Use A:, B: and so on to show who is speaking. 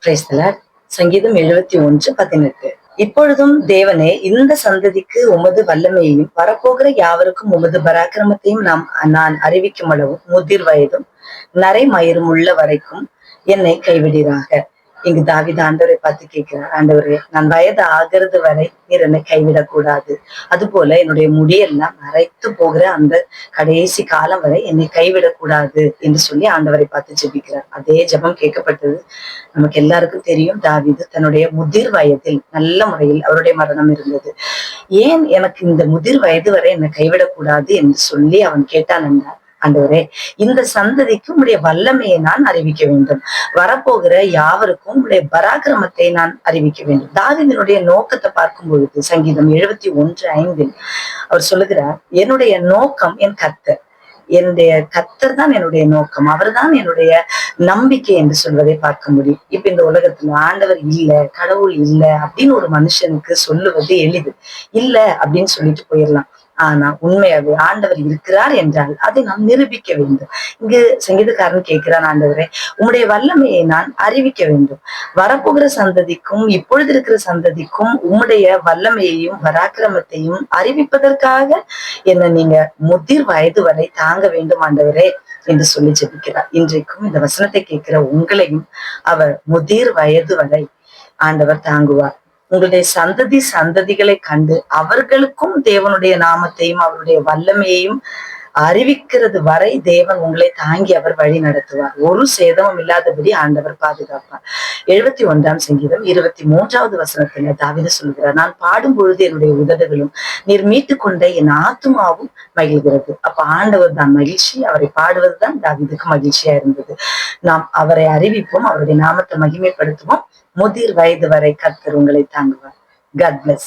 A: Praise the Lord. சங்கீதம் 71:18. இப்பொழுதும் தேவனே, இந்த சந்ததிக்கு உமது வல்லமையையும் வரப்போகிற யாவருக்கும் உமது பராக்கிரமத்தையும் நான் அறிவிக்கும் அளவும் முதிர் வயதும் நரைமயிரும் உள்ள வரைக்கும் என்னை கைவிடீராக. இங்கு தாவீது ஆண்டவரை பார்த்து கேட்கிறார், ஆண்டவரே, நான் வயது ஆகிறது வரை நீர் என்னை கைவிடக்கூடாது. அது போல என்னுடைய முடியெல்லாம் நரைத்து போகிற அந்த கடைசி காலம் வரை என்னை கைவிடக்கூடாது என்று சொல்லி ஆண்டவரை பார்த்து ஜெபிக்கிறார். அதே ஜெபம் கேட்கப்பட்டது. நமக்கு எல்லாருக்கும் தெரியும், தாவீது தன்னுடைய முதிர் வயதில் நல்ல முறையில் அவருடைய மரணம் இருந்தது. ஏன் எனக்கு இந்த முதிர் வயது வரை என்னை கைவிடக்கூடாது என்று சொல்லி அவன் கேட்டான் என்றால், ஆண்டவரே, இந்த சந்ததிக்கு உம்முடைய வல்லமையை நான் அறிவிக்க வேண்டும், வரப்போகிற யாவருக்கும் உம்முடைய பராக்கிரமத்தை நான் அறிவிக்க வேண்டும். தாவீதினுடைய நோக்கத்தை பார்க்கும் பொழுது சங்கீதம் 71:5 அவர் சொல்லுகிறார், என்னுடைய நோக்கம் என் கர்த்தர், என்னுடைய கர்த்தர் தான் என்னுடைய நோக்கம், அவர்தான் என்னுடைய நம்பிக்கை என்று சொல்வதை பார்க்க முடியும். இப்ப இந்த உலகத்துல ஆண்டவர் இல்ல, கடவுள் இல்ல அப்படின்னு ஒரு மனுஷனுக்கு சொல்லுவது எளிது. இல்ல அப்படின்னு சொல்லிட்டு போயிடலாம். ஆனா உண்மையாவே ஆண்டவர் இருக்கிறார் என்றால் அதை நாம் நிரூபிக்க வேண்டும். இங்கு சங்கீதக்காரன் கேட்கிறான், ஆண்டவரே, உம்முடைய வல்லமையை நான் அறிவிக்க வேண்டும், வரப்போகிற சந்ததிக்கும் இப்பொழுது இருக்கிற சந்ததிக்கும் உம்முடைய வல்லமையையும் பராக்கிரமத்தையும் அறிவிப்பதற்காக என்ன நீங்க முதிர் வயது வரை தாங்க வேண்டும் ஆண்டவரே என்று சொல்லி ஜெபிக்கிறார். இன்றைக்கும் இந்த வசனத்தை கேட்கிற உங்களையும் அவர் முதிர் வயது வரை ஆண்டவர் தாங்குவார். உங்களுடைய சந்ததிகளை கண்டு அவர்களுக்கும் தேவனுடைய நாமத்தையும் அவருடைய வல்லமையையும் அறிவிக்கிறது வரை தேவன் உங்களை தாங்கி அவர் வழி நடத்துவார். ஒரு சேதமும் இல்லாதபடி ஆண்டவர் பாதுகாப்பார். 71 சங்கீதம் 23வது வசனத்துல தாவீது சொல்கிறார், நான் பாடும் பொழுது என்னுடைய உதடுகளும் நீர் மீட்டு கொண்ட என் ஆத்துமாவும் மகிழ்கிறது. அப்ப ஆண்டவர் தான் மகிழ்ச்சி, அவரை பாடுவதுதான் தாவீதுக்கு மகிழ்ச்சியா இருந்தது. நாம் அவரை அறிவிப்போம், அவருடைய நாமத்தை மகிமைப்படுத்துவோம். முதிர் வயது வரை கர்த்தர் உங்களை தாங்குவார். God bless.